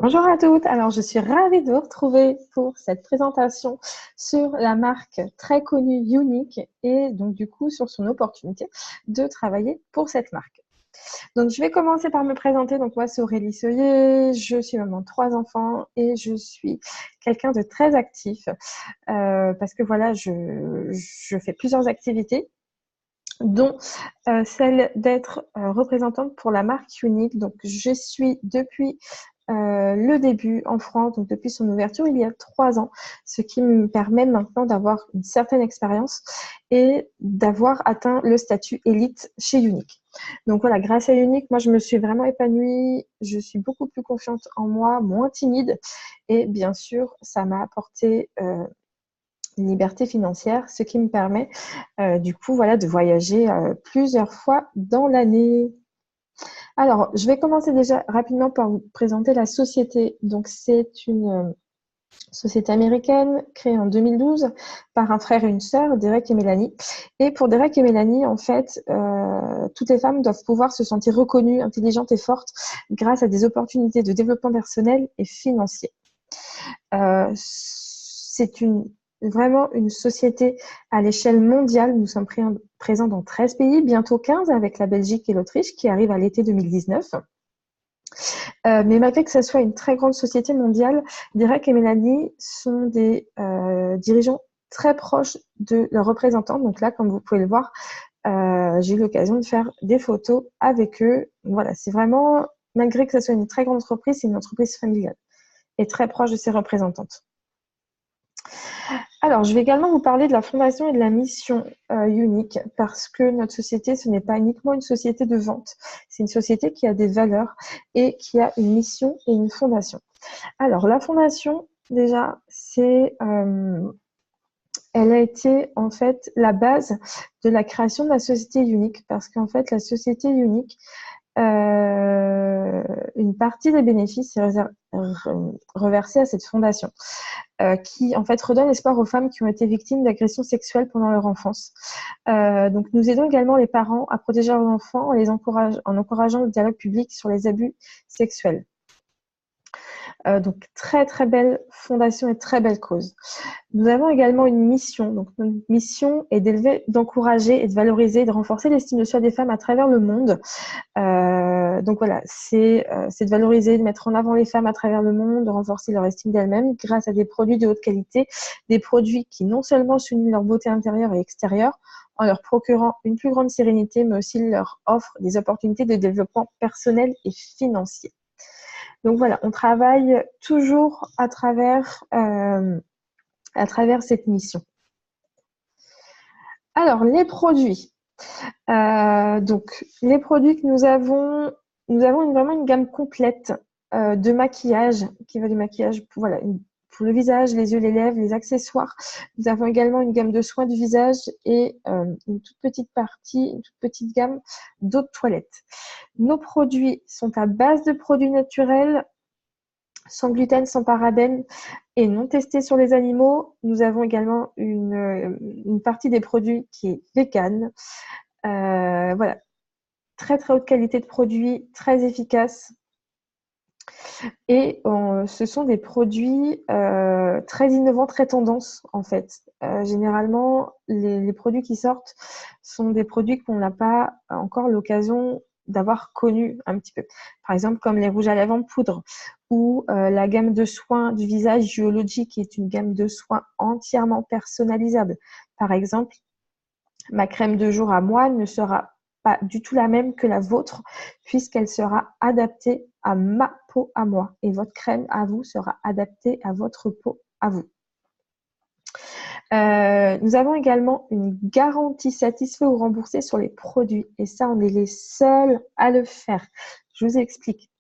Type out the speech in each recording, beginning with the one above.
Bonjour à toutes, alors je suis ravie de vous retrouver pour cette présentation sur la marque très connue Unique et donc du coup sur son opportunité de travailler pour cette marque. Donc je vais commencer par me présenter, donc moi c'est Aurélie Soyer, je suis maman de 3 enfants et je suis quelqu'un de très actif parce que voilà je fais plusieurs activités dont celle d'être représentante pour la marque Unique. Donc je suis depuis le début en France, donc depuis son ouverture il y a 3 ans, ce qui me permet maintenant d'avoir une certaine expérience et d'avoir atteint le statut élite chez Unique. Donc voilà, grâce à Unique, moi je me suis vraiment épanouie, je suis beaucoup plus confiante en moi, moins timide et bien sûr ça m'a apporté une liberté financière, ce qui me permet du coup voilà, de voyager plusieurs fois dans l'année. Alors, je vais commencer déjà rapidement par vous présenter la société. Donc, c'est une société américaine créée en 2012 par un frère et une sœur, Derek et Mélanie. Et pour Derek et Mélanie, en fait, toutes les femmes doivent pouvoir se sentir reconnues, intelligentes et fortes grâce à des opportunités de développement personnel et financier. C'est vraiment une société à l'échelle mondiale. Nous sommes présents dans 13 pays, bientôt 15 avec la Belgique et l'Autriche qui arrivent à l'été 2019. Mais malgré que ce soit une très grande société mondiale, Derek et Mélanie sont des dirigeants très proches de leurs représentants. Donc là, comme vous pouvez le voir, j'ai eu l'occasion de faire des photos avec eux. Voilà, c'est vraiment, malgré que ce soit une très grande entreprise, c'est une entreprise familiale et très proche de ses représentantes. Alors, je vais également vous parler de la fondation et de la mission Unique parce que notre société, ce n'est pas uniquement une société de vente, c'est une société qui a des valeurs et qui a une mission et une fondation. Alors, la fondation, déjà, elle a été en fait la base de la création de la société Unique parce qu'en fait, la société Unique, une partie des bénéfices est reversée à cette fondation qui en fait redonne espoir aux femmes qui ont été victimes d'agressions sexuelles pendant leur enfance. Donc nous aidons également les parents à protéger leurs enfants en encourageant le dialogue public sur les abus sexuels. Donc très très belle fondation et très belle cause. Nous avons également une mission. Donc notre mission est d'élever, d'encourager et de valoriser, de renforcer l'estime de soi des femmes à travers le monde. Donc voilà, c'est de valoriser, de mettre en avant les femmes à travers le monde, de renforcer leur estime d'elles-mêmes grâce à des produits de haute qualité, des produits qui non seulement soulignent leur beauté intérieure et extérieure, en leur procurant une plus grande sérénité, mais aussi leur offrent des opportunités de développement personnel et financier. Donc voilà, on travaille toujours à travers cette mission. Alors, les produits. Donc, les produits que nous avons vraiment une gamme complète de maquillage qui va du maquillage pour le visage, les yeux, les lèvres, les accessoires. Nous avons également une gamme de soins du visage et une toute petite gamme d'eau de toilette. Nos produits sont à base de produits naturels, sans gluten, sans parabènes et non testés sur les animaux. Nous avons également une partie des produits qui est vegan. Voilà, très très haute qualité de produits, très efficaces. Et ce sont des produits très innovants, très tendances en fait. Généralement, les produits qui sortent sont des produits qu'on n'a pas encore l'occasion d'avoir connus un petit peu. Par exemple, comme les rouges à lèvres en poudre ou la gamme de soins du visage Duology qui est une gamme de soins entièrement personnalisable. Par exemple, ma crème de jour à moi ne sera pas du tout la même que la vôtre puisqu'elle sera adaptée à ma peau à moi et votre crème à vous sera adaptée à votre peau à vous. Nous avons également une garantie satisfait ou remboursée sur les produits et ça, on est les seuls à le faire. Je vous explique.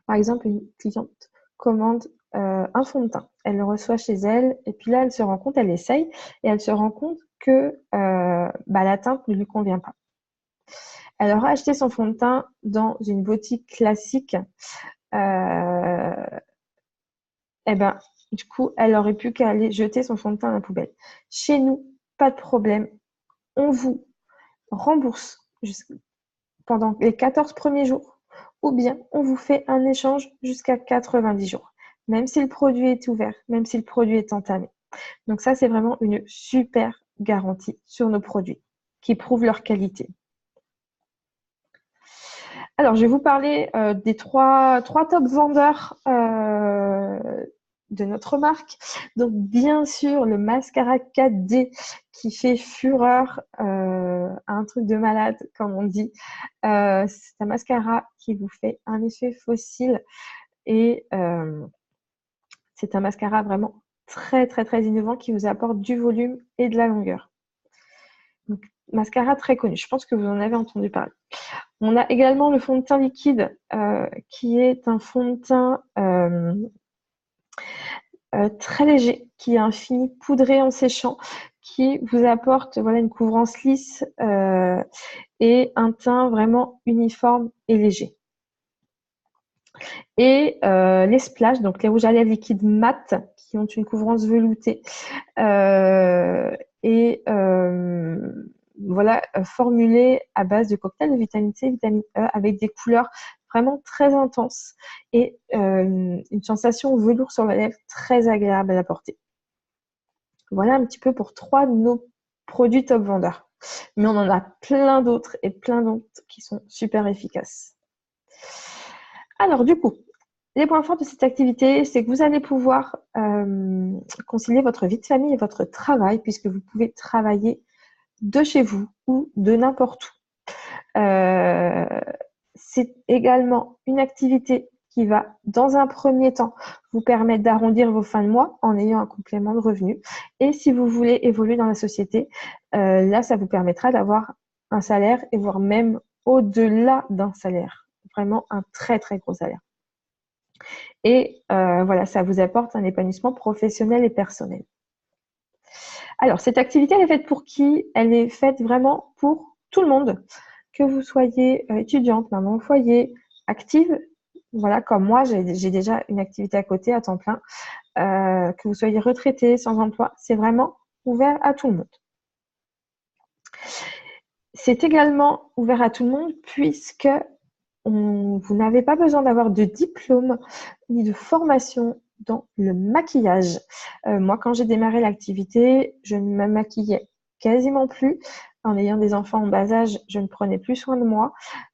Par exemple, une cliente commande un fond de teint. Elle le reçoit chez elle et puis là, elle se rend compte, elle essaye et elle se rend compte que la teinte ne lui convient pas. Elle aura acheté son fond de teint dans une boutique classique. Du coup, elle aurait pu qu'à aller jeter son fond de teint à la poubelle. Chez nous, pas de problème. On vous rembourse pendant les 14 premiers jours ou bien on vous fait un échange jusqu'à 90 jours, même si le produit est ouvert, même si le produit est entamé. Donc ça, c'est vraiment une super garantie sur nos produits qui prouvent leur qualité. Alors, je vais vous parler des trois top vendeurs de notre marque. Donc, bien sûr, le mascara 4D qui fait fureur, un truc de malade, comme on dit. C'est un mascara qui vous fait un effet fossile et c'est un mascara vraiment très, très, très innovant qui vous apporte du volume et de la longueur. Donc, mascara très connu. Je pense que vous en avez entendu parler. On a également le fond de teint liquide qui est un fond de teint très léger, qui a un fini poudré en séchant, qui vous apporte voilà, une couvrance lisse et un teint vraiment uniforme et léger. Et les splashes, donc les rouges à lèvres liquides mat, qui ont une couvrance veloutée et voilà, formulés à base de cocktails de vitamine C, vitamine E, avec des couleurs vraiment très intenses et une sensation velours sur la lèvre très agréable à la porter. Voilà un petit peu pour 3 de nos produits top vendeurs. Mais on en a plein d'autres et plein d'autres qui sont super efficaces. Alors du coup, les points forts de cette activité, c'est que vous allez pouvoir concilier votre vie de famille et votre travail, puisque vous pouvez travailler de chez vous ou de n'importe où. C'est également une activité qui va, dans un premier temps, vous permettre d'arrondir vos fins de mois en ayant un complément de revenus. Et si vous voulez évoluer dans la société, là, ça vous permettra d'avoir un salaire et voire même au-delà d'un salaire. Vraiment un très, très gros salaire. Et voilà, ça vous apporte un épanouissement professionnel et personnel. Alors, cette activité, elle est faite pour qui? Elle est faite vraiment pour tout le monde. Que vous soyez étudiante, maman au foyer, active, voilà, comme moi, j'ai déjà une activité à côté, à temps plein. Que vous soyez retraité, sans emploi, c'est vraiment ouvert à tout le monde. C'est également ouvert à tout le monde puisque vous n'avez pas besoin d'avoir de diplôme ni de formation dans le maquillage. Moi, quand j'ai démarré l'activité, je ne me maquillais quasiment plus. En ayant des enfants en bas âge, je ne prenais plus soin de moi.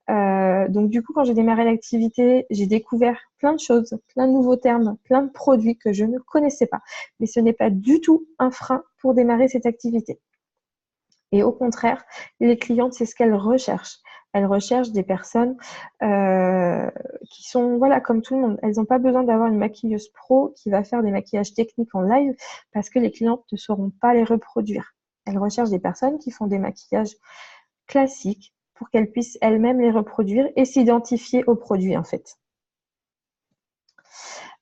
Donc, du coup, quand j'ai démarré l'activité, j'ai découvert plein de choses, plein de nouveaux termes, plein de produits que je ne connaissais pas. Mais ce n'est pas du tout un frein pour démarrer cette activité. Et au contraire, les clientes, c'est ce qu'elles recherchent. Elles recherchent des personnes qui sont, voilà, comme tout le monde. Elles n'ont pas besoin d'avoir une maquilleuse pro qui va faire des maquillages techniques en live parce que les clientes ne sauront pas les reproduire. Elles recherchent des personnes qui font des maquillages classiques pour qu'elles puissent elles-mêmes les reproduire et s'identifier aux produits, en fait.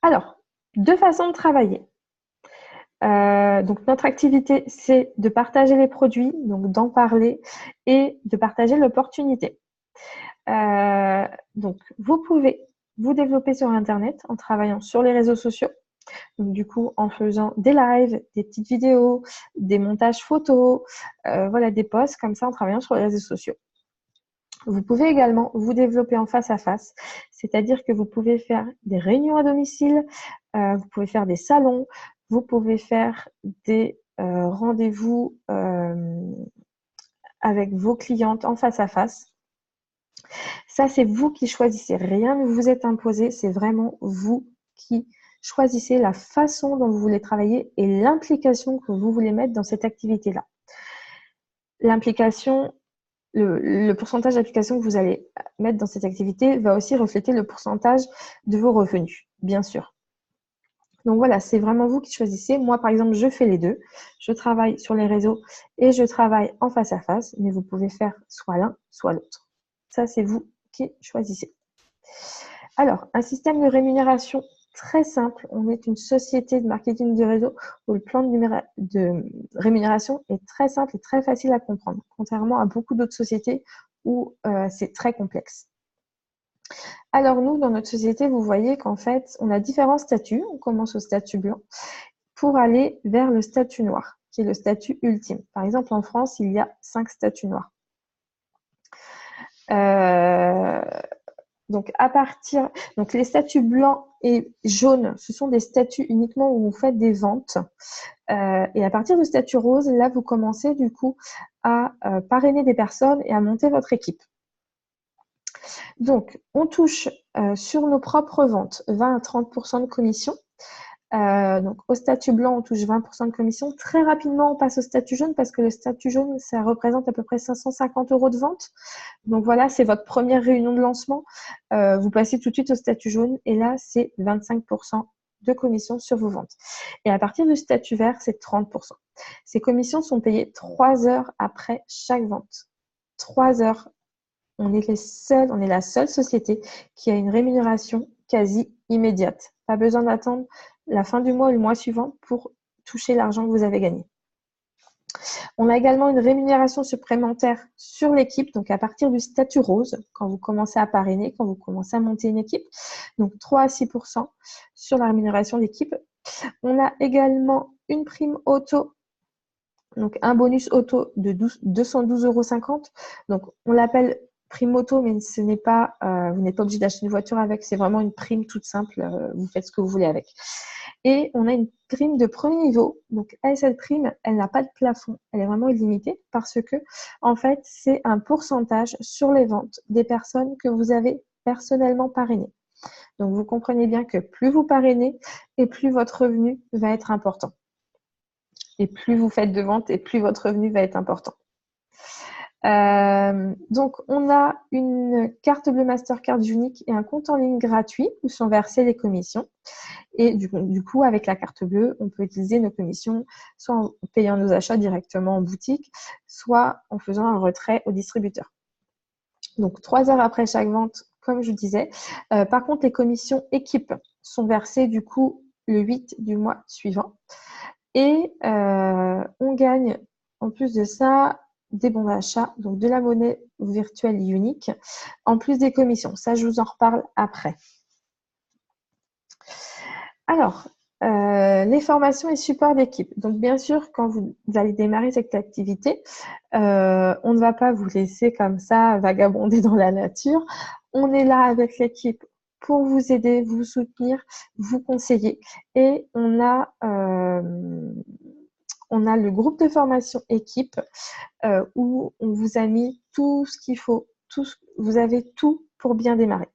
Alors, 2 façons de travailler. Donc notre activité, c'est de partager les produits, donc d'en parler et de partager l'opportunité. Donc vous pouvez vous développer sur Internet en travaillant sur les réseaux sociaux. Donc du coup, en faisant des lives, des petites vidéos, des montages photos, voilà, des posts comme ça en travaillant sur les réseaux sociaux. Vous pouvez également vous développer en face à face, c'est-à-dire que vous pouvez faire des réunions à domicile, vous pouvez faire des salons, vous pouvez faire des rendez-vous avec vos clientes en face à face. Ça, c'est vous qui choisissez. Rien ne vous est imposé, c'est vraiment vous qui choisissez la façon dont vous voulez travailler et l'implication que vous voulez mettre dans cette activité-là. L'implication, le pourcentage d'application que vous allez mettre dans cette activité va aussi refléter le pourcentage de vos revenus, bien sûr. Donc voilà, c'est vraiment vous qui choisissez. Moi, par exemple, je fais les deux. Je travaille sur les réseaux et je travaille en face à face, mais vous pouvez faire soit l'un, soit l'autre. Ça, c'est vous qui choisissez. Alors, un système de rémunération très simple. On est une société de marketing de réseau où le plan de rémunération est très simple et très facile à comprendre, contrairement à beaucoup d'autres sociétés où c'est très complexe. Alors nous, dans notre société, vous voyez qu'en fait, on a différents statuts. On commence au statut blanc pour aller vers le statut noir, qui est le statut ultime. Par exemple, en France, il y a 5 statuts noirs. Donc, donc les statuts blancs et jaunes, ce sont des statuts uniquement où vous faites des ventes. Et à partir du statut rose, là, vous commencez du coup à parrainer des personnes et à monter votre équipe. Donc, on touche sur nos propres ventes 20 à 30% de commission. Donc, au statut blanc, on touche 20% de commission. Très rapidement, on passe au statut jaune parce que le statut jaune, ça représente à peu près 550 € de vente. Donc, voilà, c'est votre première réunion de lancement. Vous passez tout de suite au statut jaune et là, c'est 25% de commission sur vos ventes. Et à partir du statut vert, c'est 30%. Ces commissions sont payées 3 heures après chaque vente. 3 heures. On est la seule société qui a une rémunération quasi immédiate. Pas besoin d'attendre la fin du mois ou le mois suivant pour toucher l'argent que vous avez gagné. On a également une rémunération supplémentaire sur l'équipe, donc à partir du statut rose, quand vous commencez à parrainer, quand vous commencez à monter une équipe, donc 3 à 6% sur la rémunération d'équipe. On a également une prime auto, donc un bonus auto de 212,50 €. Donc on l'appelle prime auto, mais ce n'est pas, vous n'êtes pas obligé d'acheter une voiture avec, c'est vraiment une prime toute simple, vous faites ce que vous voulez avec. Et on a une prime de premier niveau. Donc, cette prime, elle n'a pas de plafond. Elle est vraiment illimitée parce que, en fait, c'est un pourcentage sur les ventes des personnes que vous avez personnellement parrainées. Donc, vous comprenez bien que plus vous parrainez et plus votre revenu va être important. Et plus vous faites de ventes et plus votre revenu va être important. Donc, on a une carte bleue Mastercard unique et un compte en ligne gratuit où sont versées les commissions. Et du coup, avec la carte bleue, on peut utiliser nos commissions soit en payant nos achats directement en boutique, soit en faisant un retrait au distributeur. Donc, 3 heures après chaque vente, comme je disais. Par contre, les commissions équipe sont versées du coup le 8 du mois suivant. Et on gagne, en plus de ça, des bons d'achat, donc de la monnaie virtuelle unique, en plus des commissions. Ça, je vous en reparle après. Alors, les formations et supports d'équipe. Donc, bien sûr, quand vous allez démarrer cette activité, on ne va pas vous laisser comme ça vagabonder dans la nature. On est là avec l'équipe pour vous aider, vous soutenir, vous conseiller. Et on a le groupe de formation équipe où on vous a mis tout ce qu'il faut. Vous avez tout pour bien démarrer.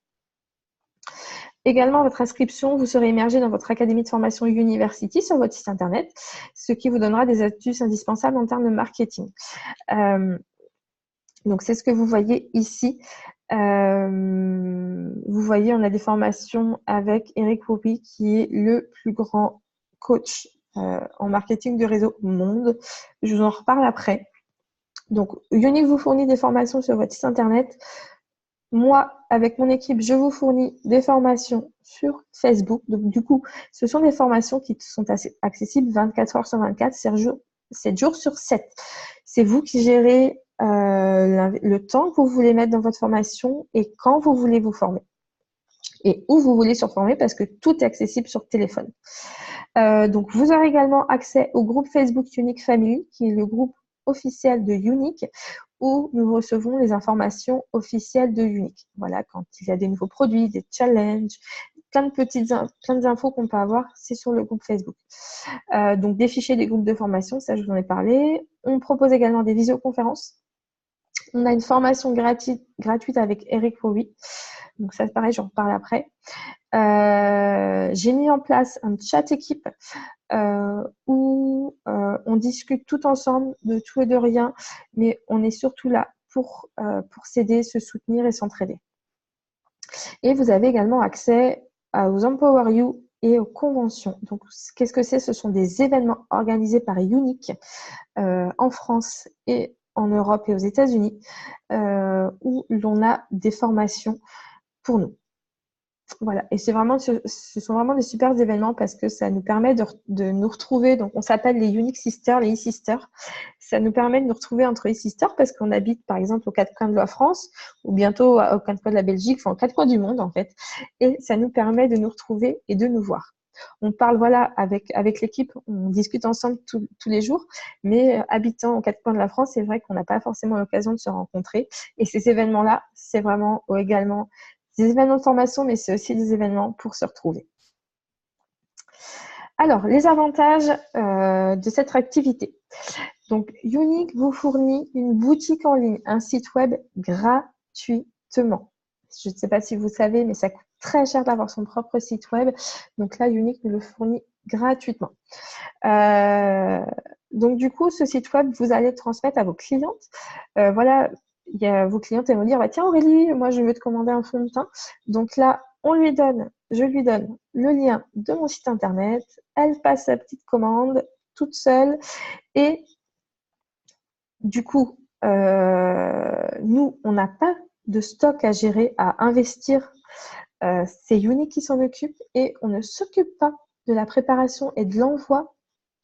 Également, votre inscription, vous serez immergé dans votre académie de formation University sur votre site internet, ce qui vous donnera des astuces indispensables en termes de marketing. Donc, c'est ce que vous voyez ici. Vous voyez, on a des formations avec Eric Worre, qui est le plus grand coach en marketing de réseau au monde. Je vous en reparle après. Donc, Unique vous fournit des formations sur votre site internet. Moi, avec mon équipe, je vous fournis des formations sur Facebook. Donc, du coup, ce sont des formations qui sont assez accessibles 24 heures sur 24, 7 jours sur 7. C'est vous qui gérez le temps que vous voulez mettre dans votre formation et quand vous voulez vous former. Et où vous voulez surformer parce que tout est accessible sur téléphone. Donc, vous aurez également accès au groupe Facebook Unique Family, qui est le groupe officiel de Unique, où nous recevons les informations officielles de Unique. Voilà, quand il y a des nouveaux produits, des challenges, plein d'infos qu'on peut avoir, c'est sur le groupe Facebook. Donc, des fichiers des groupes de formation, ça je vous en ai parlé. On propose également des visioconférences. On a une formation gratuite avec Eric Worre. Donc, ça, pareil, j'en reparle après. J'ai mis en place un chat équipe où on discute tout ensemble de tout et de rien, mais on est surtout là pour s'aider, se soutenir et s'entraider. Et vous avez également accès aux Empower You et aux conventions. Donc, qu'est-ce que c'est? Ce sont des événements organisés par Unique en France et en Europe et aux États-Unis où l'on a des formations pour nous. Voilà, et ce sont vraiment des super événements parce que ça nous permet de nous retrouver. Donc, on s'appelle les Unique Sisters, les e-Sisters. Ça nous permet de nous retrouver entre e-Sisters parce qu'on habite, par exemple, aux quatre coins de la France ou bientôt aux quatre coins de la Belgique, enfin, aux quatre coins du monde, en fait. Et ça nous permet de nous retrouver et de nous voir. On parle, voilà, avec l'équipe, on discute ensemble tous les jours, mais habitant aux quatre coins de la France, c'est vrai qu'on n'a pas forcément l'occasion de se rencontrer. Et ces événements-là, c'est vraiment également des événements de formation, mais c'est aussi des événements pour se retrouver. Alors, les avantages de cette activité. Donc, Unique vous fournit une boutique en ligne, un site web gratuitement. Je ne sais pas si vous savez, mais ça coûte très cher d'avoir son propre site web. Donc là, Unique nous le fournit gratuitement. Donc, du coup, ce site web, vous allez transmettre à vos clientes. Voilà, il y a vos clientes, elles vont dire, bah, tiens Aurélie, moi, je veux te commander un fond de teint. Donc là, je lui donne le lien de mon site internet. Elle passe sa petite commande toute seule. Et du coup, nous, on n'a pas de stock à gérer, à investir. C'est Unique qui s'en occupe et on ne s'occupe pas de la préparation et de l'envoi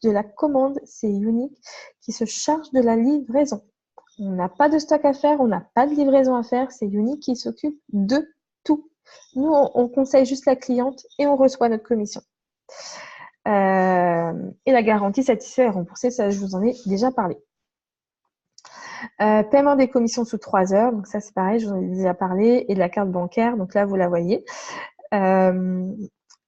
de la commande. C'est Unique qui se charge de la livraison. On n'a pas de stock à faire, on n'a pas de livraison à faire. C'est Unique qui s'occupe de tout. Nous, on conseille juste la cliente et on reçoit notre commission. Et la garantie satisfait et remboursée, ça, je vous en ai déjà parlé. Paiement des commissions sous 3 heures, donc ça c'est pareil, je vous en ai déjà parlé, et de la carte bancaire, donc là vous la voyez.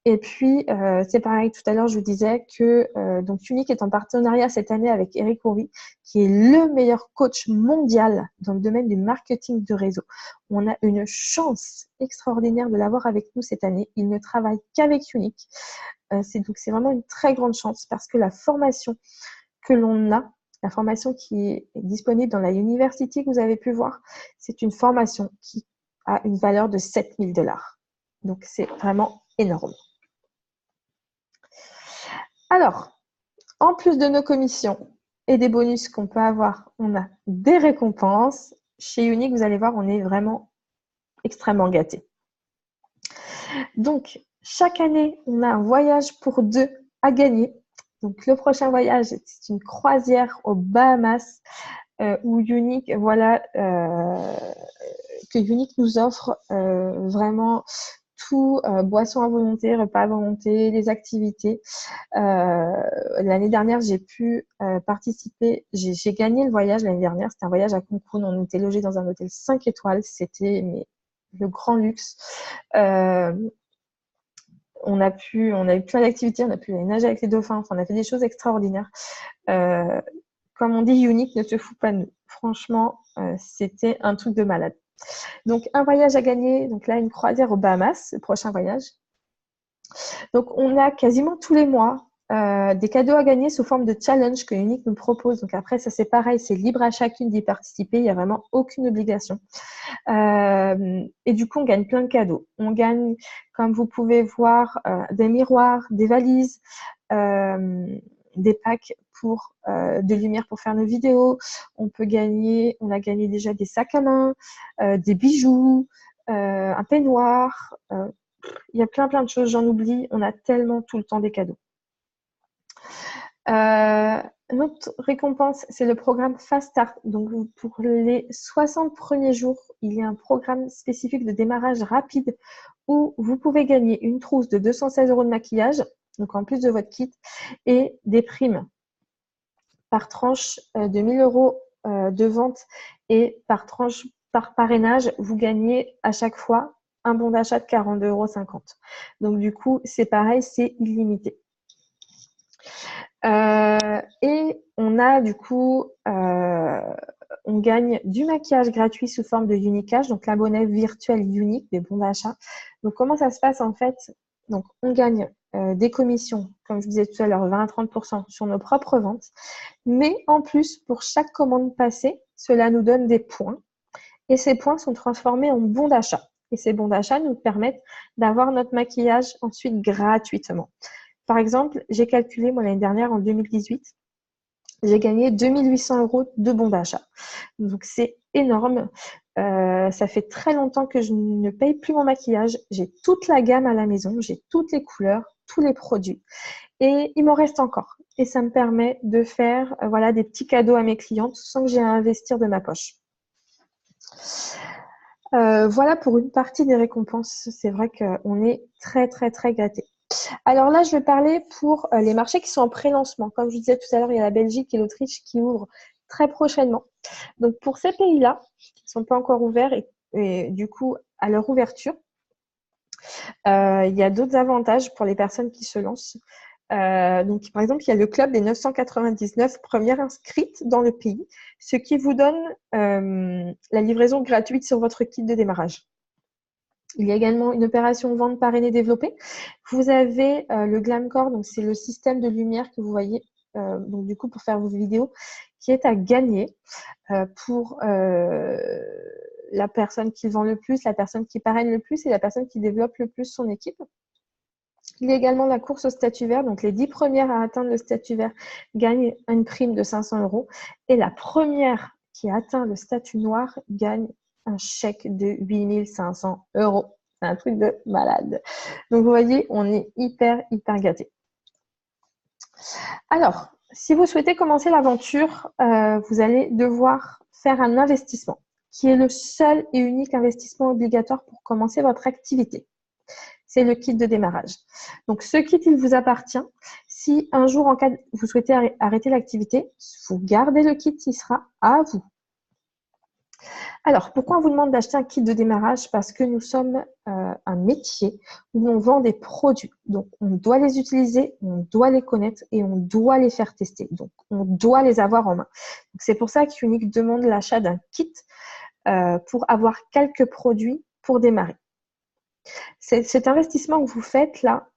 Et puis c'est pareil, tout à l'heure je vous disais que donc Unique est en partenariat cette année avec Eric Coury, qui est le meilleur coach mondial dans le domaine du marketing de réseau. On a une chance extraordinaire de l'avoir avec nous cette année. Il ne travaille qu'avec Unique. Donc c'est vraiment une très grande chance parce que la formation que l'on a, la formation qui est disponible dans la University que vous avez pu voir, c'est une formation qui a une valeur de 7 000 $. Donc, c'est vraiment énorme. Alors, en plus de nos commissions et des bonus qu'on peut avoir, on a des récompenses. Chez Unique, vous allez voir, on est vraiment extrêmement gâtés. Donc, chaque année, on a un voyage pour 2 à gagner. Donc, le prochain voyage, c'est une croisière aux Bahamas où Unique, voilà, que Unique nous offre vraiment tout, boissons à volonté, repas à volonté, les activités. L'année dernière, j'ai pu participer, j'ai gagné le voyage l'année dernière, c'était un voyage à Cancun, on était logé dans un hôtel 5 étoiles, c'était le grand luxe. On a eu plein d'activités, on a pu aller nager avec les dauphins, enfin, on a fait des choses extraordinaires. Comme on dit, Unique ne te fout pas de nous. Franchement, c'était un truc de malade. Donc, un voyage à gagner. Donc là, une croisière aux Bahamas, le prochain voyage. Donc, on a quasiment tous les mois des cadeaux à gagner sous forme de challenge que Unique nous propose. Donc après, ça c'est pareil, c'est libre à chacune d'y participer. Il n'y a vraiment aucune obligation. Et du coup, on gagne plein de cadeaux. On gagne, comme vous pouvez voir, des miroirs, des valises, des packs pour de lumière pour faire nos vidéos. On a gagné déjà des sacs à main, des bijoux, un peignoir. Il y a plein de choses, j'en oublie. On a tellement tout le temps des cadeaux. Notre récompense, c'est le programme Fast Start. Donc, pour les 60 premiers jours, il y a un programme spécifique de démarrage rapide où vous pouvez gagner une trousse de 216 € de maquillage, donc en plus de votre kit, et des primes par tranche de 1 000 € de vente et par tranche par parrainage, vous gagnez à chaque fois un bon d'achat de 42,50 €. Donc, du coup, c'est pareil, c'est illimité. Et on a du coup, on gagne du maquillage gratuit sous forme de Unicash, donc la monnaie virtuelle Unique, des bons d'achat. Donc, comment ça se passe en fait? Donc, on gagne des commissions, comme je disais tout à l'heure, 20 à 30% sur nos propres ventes. Mais en plus, pour chaque commande passée, cela nous donne des points. Et ces points sont transformés en bons d'achat. Et ces bons d'achat nous permettent d'avoir notre maquillage ensuite gratuitement. Par exemple, j'ai calculé, moi, l'année dernière, en 2018, j'ai gagné 2 800 € de bons d'achat. Donc, c'est énorme. Ça fait très longtemps que je ne paye plus mon maquillage. J'ai toute la gamme à la maison, j'ai toutes les couleurs, tous les produits. Et il m'en reste encore. Et ça me permet de faire voilà, des petits cadeaux à mes clientes sans que j'ai à investir de ma poche. Voilà pour une partie des récompenses. C'est vrai qu'on est très, très, très gâtés. Alors là, je vais parler pour les marchés qui sont en pré-lancement. Comme je vous disais tout à l'heure, il y a la Belgique et l'Autriche qui ouvrent très prochainement. Donc, pour ces pays-là, qui ne sont pas encore ouverts et du coup, à leur ouverture, Il y a d'autres avantages pour les personnes qui se lancent. Donc, par exemple, il y a le club des 999 premières inscrites dans le pays, ce qui vous donne la livraison gratuite sur votre kit de démarrage. Il y a également une opération vente parrainée développée. Vous avez le Glamcore, donc c'est le système de lumière que vous voyez donc du coup pour faire vos vidéos, qui est à gagner pour la personne qui vend le plus, la personne qui parraine le plus et la personne qui développe le plus son équipe. Il y a également la course au statut vert. Donc, les 10 premières à atteindre le statut vert gagnent une prime de 500 €. Et la première qui atteint le statut noir gagne un chèque de 8 500 €. C'est un truc de malade. Donc, vous voyez, on est hyper gâtés. Alors, si vous souhaitez commencer l'aventure, vous allez devoir faire un investissement qui est le seul et unique investissement obligatoire pour commencer votre activité. C'est le kit de démarrage. Donc, ce kit, il vous appartient. Si un jour, en cas de, vous souhaitez arrêter l'activité, vous gardez le kit, il sera à vous. Alors, pourquoi on vous demande d'acheter un kit de démarrage? Parce que nous sommes un métier où on vend des produits. Donc, on doit les utiliser, on doit les connaître et on doit les faire tester. Donc, on doit les avoir en main. C'est pour ça qu'Unique demande l'achat d'un kit pour avoir quelques produits pour démarrer. Cet investissement que vous faites là,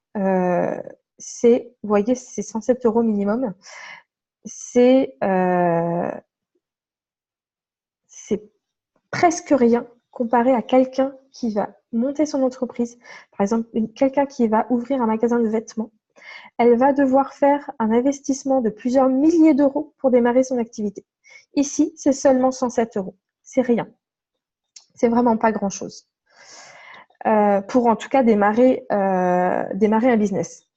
c'est, vous voyez, c'est 107 € minimum. C'est presque rien comparé à quelqu'un qui va monter son entreprise. Par exemple, quelqu'un qui va ouvrir un magasin de vêtements. Elle va devoir faire un investissement de plusieurs milliers d'euros pour démarrer son activité. Ici, c'est seulement 107 €. C'est rien. C'est vraiment pas grand-chose. Pour en tout cas démarrer un business.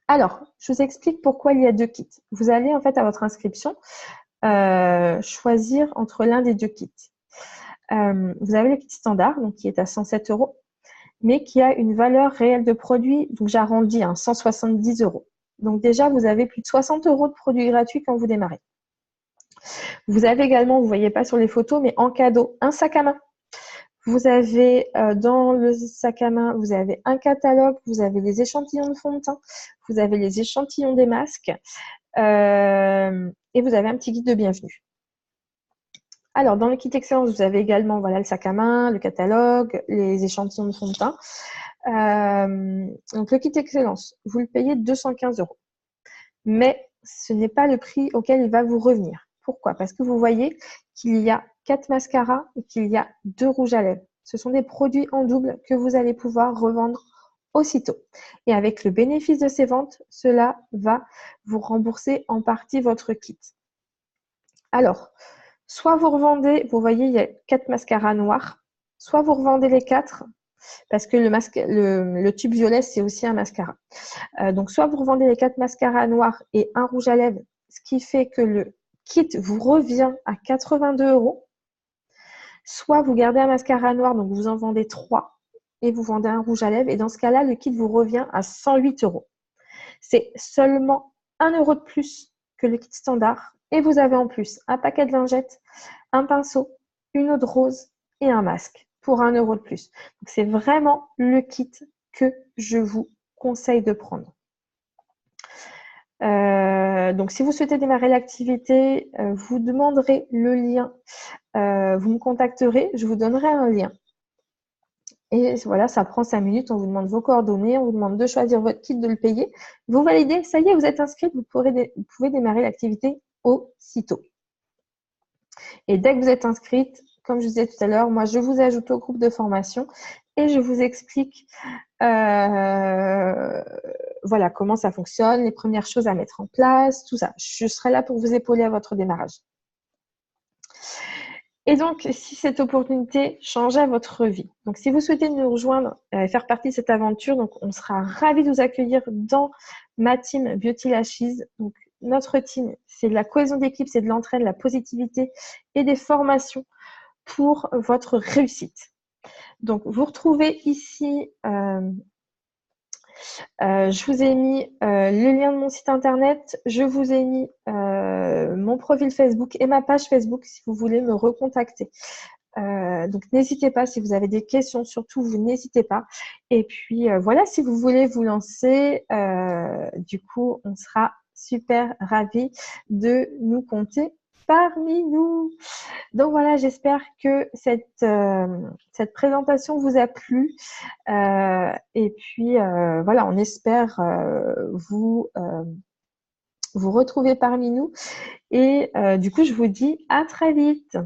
Alors, je vous explique pourquoi il y a deux kits. Vous allez en fait à votre inscription choisir entre l'un des deux kits. Vous avez le kit standard, donc qui est à 107 €, mais qui a une valeur réelle de produit, donc j'arrondis, 170 €. Donc déjà, vous avez plus de 60 € de produits gratuits quand vous démarrez. Vous avez également, vous ne voyez pas sur les photos, mais en cadeau, un sac à main. Vous avez dans le sac à main, vous avez un catalogue, vous avez les échantillons de fond de teint, vous avez les échantillons des masques et vous avez un petit guide de bienvenue. Alors, dans le kit Excellence, vous avez également voilà, le sac à main, le catalogue, les échantillons de fond de teint. Donc, le kit Excellence, vous le payez 215 €. Mais ce n'est pas le prix auquel il va vous revenir. Pourquoi? Parce que vous voyez qu'il y a 4 mascaras et qu'il y a 2 rouges à lèvres. Ce sont des produits en double que vous allez pouvoir revendre aussitôt. Et avec le bénéfice de ces ventes, cela va vous rembourser en partie votre kit. Alors, soit vous revendez, vous voyez, il y a 4 mascaras noirs, soit vous revendez les 4, parce que le tube violet, c'est aussi un mascara. Donc, soit vous revendez les 4 mascaras noirs et un rouge à lèvres, ce qui fait que le kit vous revient à 82 €. Soit vous gardez un mascara noir, donc vous en vendez 3 et vous vendez un rouge à lèvres. Et dans ce cas-là, le kit vous revient à 108 €. C'est seulement 1 € de plus que le kit standard. Et vous avez en plus un paquet de lingettes, un pinceau, une eau de rose et un masque pour 1 € de plus. Donc, c'est vraiment le kit que je vous conseille de prendre. Donc, si vous souhaitez démarrer l'activité, vous demanderez le lien. Vous me contacterez, je vous donnerai un lien. Et voilà, ça prend 5 minutes. On vous demande vos coordonnées, on vous demande de choisir votre kit, de le payer. Vous validez, ça y est, vous êtes inscrit, vous pouvez démarrer l'activité aussitôt. Et dès que vous êtes inscrite, comme je disais tout à l'heure, moi, je vous ajoute au groupe de formation et je vous explique voilà, comment ça fonctionne, les premières choses à mettre en place, tout ça. Je serai là pour vous épauler à votre démarrage. Et donc, si cette opportunité changeait votre vie, donc si vous souhaitez nous rejoindre et faire partie de cette aventure, donc on sera ravis de vous accueillir dans ma team Beauty Lashes. Donc, notre team, c'est de la cohésion d'équipe, c'est de l'entraide, de la positivité et des formations pour votre réussite. Donc, vous retrouvez ici, je vous ai mis le lien de mon site internet, je vous ai mis mon profil Facebook et ma page Facebook si vous voulez me recontacter. Donc, n'hésitez pas, si vous avez des questions, surtout, vous n'hésitez pas. Et puis, voilà, si vous voulez vous lancer, du coup, on sera super ravis de nous compter parmi nous. Donc, voilà, j'espère que cette présentation vous a plu. Et puis, voilà, on espère vous retrouver parmi nous. Et du coup, je vous dis à très vite.